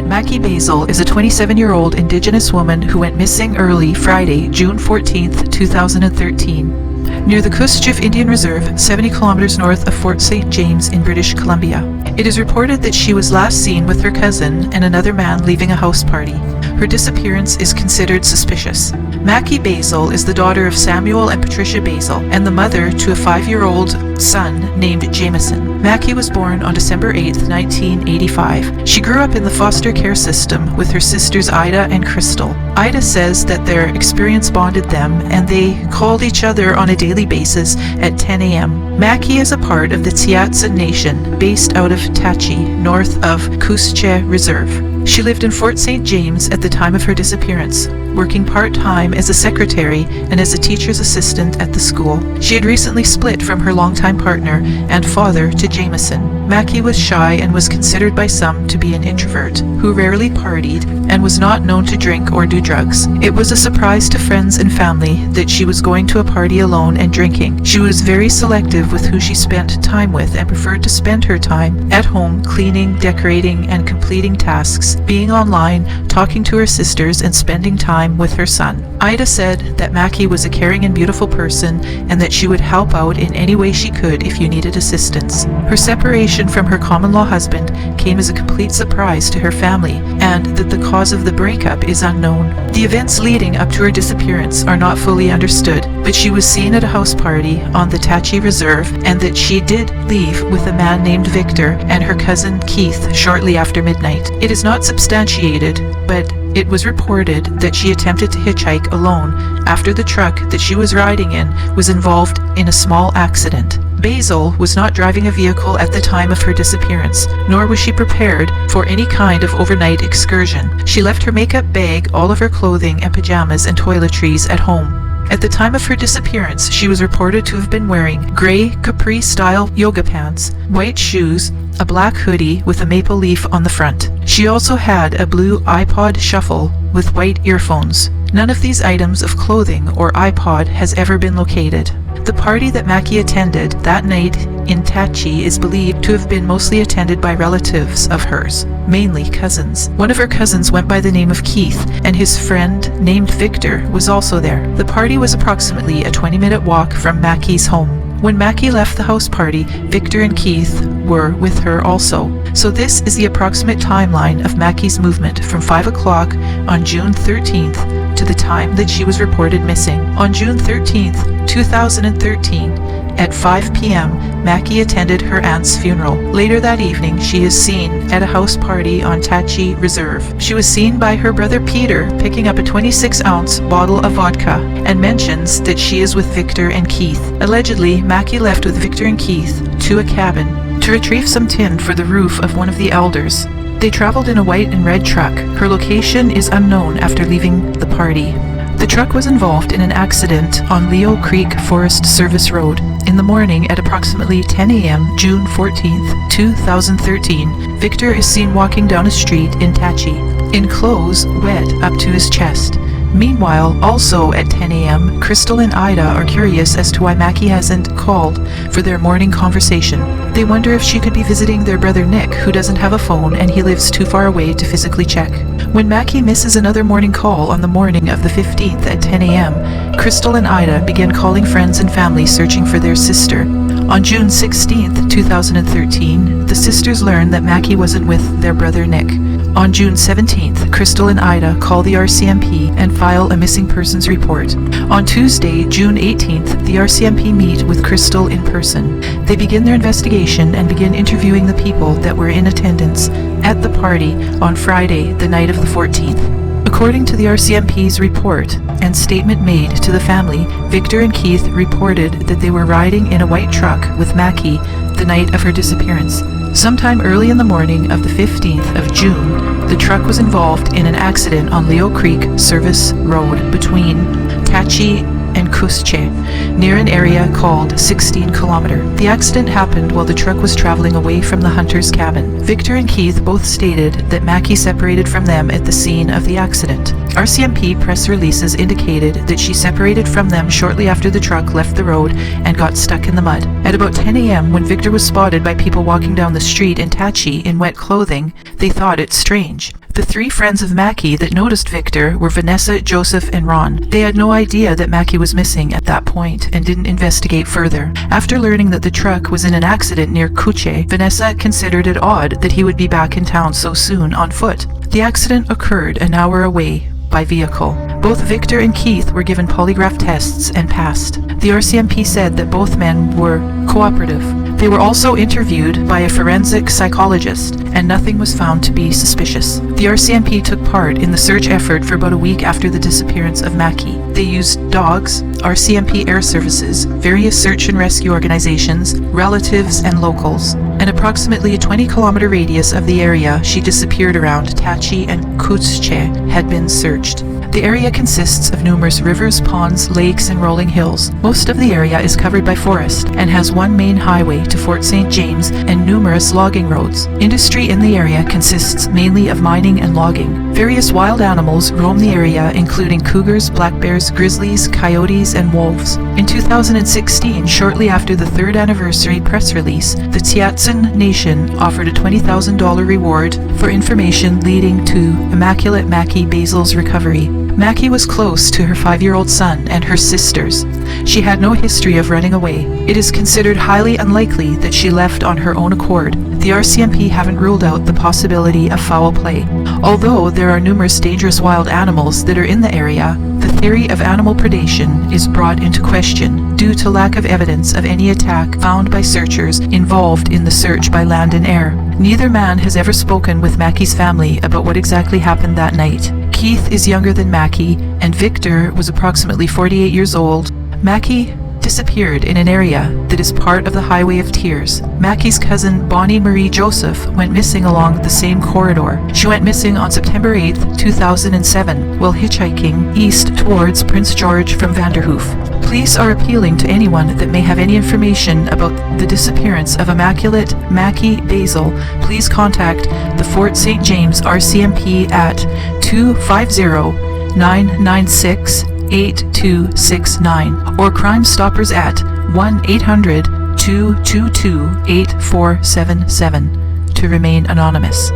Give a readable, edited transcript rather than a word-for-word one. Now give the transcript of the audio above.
that Mackie Basil is a 27-year-old Indigenous woman who went missing early Friday, June 14, 2013, near the Kuskokwim Indian Reserve, 70 kilometers north of Fort St. James in British Columbia. It is reported that she was last seen with her cousin and another man leaving a house party. Her disappearance is considered suspicious. Mackie Basil is the daughter of Samuel and Patricia Basil and the mother to a 5-year-old son named Jameson. Mackie was born on December 8, 1985. She grew up in the foster care system with her sisters Ida and Crystal. Ida says that their experience bonded them and they called each other on a daily basis at 10 a.m. Mackie is a part of the Tachie Nation based out of Tachie, north of Kuskokwim Reserve. She lived in Fort St. James at the time of her disappearance, working part-time as a secretary and as a teacher's assistant at the school. She had recently split from her longtime partner and father to Jameson. Mackie was shy and was considered by some to be an introvert, who rarely partied and was not known to drink or do drugs. It was a surprise to friends and family that she was going to a party alone and drinking. She was very selective with who she spent time with and preferred to spend her time at home cleaning, decorating, and completing tasks, being online, talking to her sisters, and spending time with her son. Ida said that Mackie was a caring and beautiful person and that she would help out in any way she could if you needed assistance. Her separation from her common-law husband came as a complete surprise to her family, and that the cause of the breakup is unknown. The events leading up to her disappearance are not fully understood, but she was seen at a house party on the Tachie Reserve and that she did leave with a man named Victor and her cousin Keith shortly after midnight. It is not substantiated, but it was reported that she attempted to hitchhike alone after the truck that she was riding in was involved in a small accident. Basil was not driving a vehicle at the time of her disappearance, nor was she prepared for any kind of overnight excursion. She left her makeup bag, all of her clothing and pajamas and toiletries at home. At the time of her disappearance, she was reported to have been wearing gray capri-style yoga pants, white shoes, a black hoodie with a maple leaf on the front. She also had a blue iPod Shuffle with white earphones. None of these items of clothing or iPod has ever been located. The party that Mackie attended that night in Tachie is believed to have been mostly attended by relatives of hers, mainly cousins. One of her cousins went by the name of Keith, and his friend named Victor was also there. The party was approximately a 20-minute walk from Mackie's home. When Mackie left the house party, Victor and Keith were with her also. So this is the approximate timeline of Mackie's movement from 5 o'clock on June 13th to the time that she was reported missing. On June 13th, 2013, at 5 p.m., Mackie attended her aunt's funeral. Later that evening, she is seen at a house party on Tachie Reserve. She was seen by her brother Peter picking up a 26-ounce bottle of vodka and mentions that she is with Victor and Keith. Allegedly, Mackie left with Victor and Keith to a cabin to retrieve some tin for the roof of one of the elders. They traveled in a white and red truck. Her location is unknown after leaving the party. The truck was involved in an accident on Leo Creek Forest Service Road. In the morning at approximately 10 a.m. June 14th, 2013, Victor is seen walking down a street in Tachie, in clothes wet up to his chest. Meanwhile, also at 10 a.m., Crystal and Ida are curious as to why Mackie hasn't called for their morning conversation. They wonder if she could be visiting their brother Nick, who doesn't have a phone and he lives too far away to physically check. When Mackie misses another morning call on the morning of the 15th at 10 a.m., Crystal and Ida begin calling friends and family searching for their sister. On June 16th, 2013, the sisters learn that Mackie wasn't with their brother Nick. On June 17th, Crystal and Ida call the RCMP and file a missing persons report. On Tuesday, June 18th, the RCMP meet with Crystal in person. They begin their investigation and begin interviewing the people that were in attendance at the party on Friday, the night of the 14th. According to the RCMP's report and statement made to the family, Victor and Keith reported that they were riding in a white truck with Mackie the night of her disappearance. Sometime early in the morning of the 15th of June, the truck was involved in an accident on Leo Creek Service Road between Tachie and Kuskokwim, near an area called 16 Kilometer. The accident happened while the truck was traveling away from the hunter's cabin. Victor and Keith both stated that Mackie separated from them at the scene of the accident. RCMP press releases indicated that she separated from them shortly after the truck left the road and got stuck in the mud. At about 10 a.m., when Victor was spotted by people walking down the street in Tachie in wet clothing, they thought it strange. The The three friends of Mackie that noticed Victor were Vanessa, Joseph, and Ron. They had no idea that Mackie was missing at that point and didn't investigate further. After learning that the truck was in an accident near Cuche, Vanessa considered it odd that he would be back in town so soon on foot. The accident occurred an hour away by vehicle. Both Victor and Keith were given polygraph tests and passed. The RCMP said that both men were cooperative. They were also interviewed by a forensic psychologist, and nothing was found to be suspicious. The RCMP took part in the search effort for about a week after the disappearance of Mackie. They used dogs, RCMP Air Services, various search and rescue organizations, relatives, and locals. An approximately 20-kilometer radius of the area she disappeared around, Tachie and Cuche, had been searched. The area consists of numerous rivers, ponds, lakes, and rolling hills. Most of the area is covered by forest and has one main highway to Fort St. James and numerous logging roads. Industry in the area consists mainly of mining and logging. Various wild animals roam the area, including cougars, black bears, grizzlies, coyotes, and wolves. In 2016, shortly after the 3rd anniversary press release, the Tziatzin Nation offered a $20,000 reward for information leading to Immaculate Mackie Basil's recovery. Mackie was close to her 5-year-old son and her sisters. She had no history of running away. It is considered highly unlikely that she left on her own accord. The RCMP haven't ruled out the possibility of foul play. Although there are numerous dangerous wild animals that are in the area, the theory of animal predation is brought into question due to lack of evidence of any attack found by searchers involved in the search by land and air. Neither man has ever spoken with Mackie's family about what exactly happened that night. Keith is younger than Mackie, and Victor was approximately 48 years old. Mackie disappeared in an area that is part of the Highway of Tears. Mackie's cousin Bonnie Marie Joseph went missing along the same corridor. She went missing on September 8, 2007, while hitchhiking east towards Prince George from Vanderhoof. Police are appealing to anyone that may have any information about the disappearance of Immaculate Mackie Basil. Please contact the Fort St. James RCMP at 250-996-8269 or Crime Stoppers at 1-800-222-8477 to remain anonymous.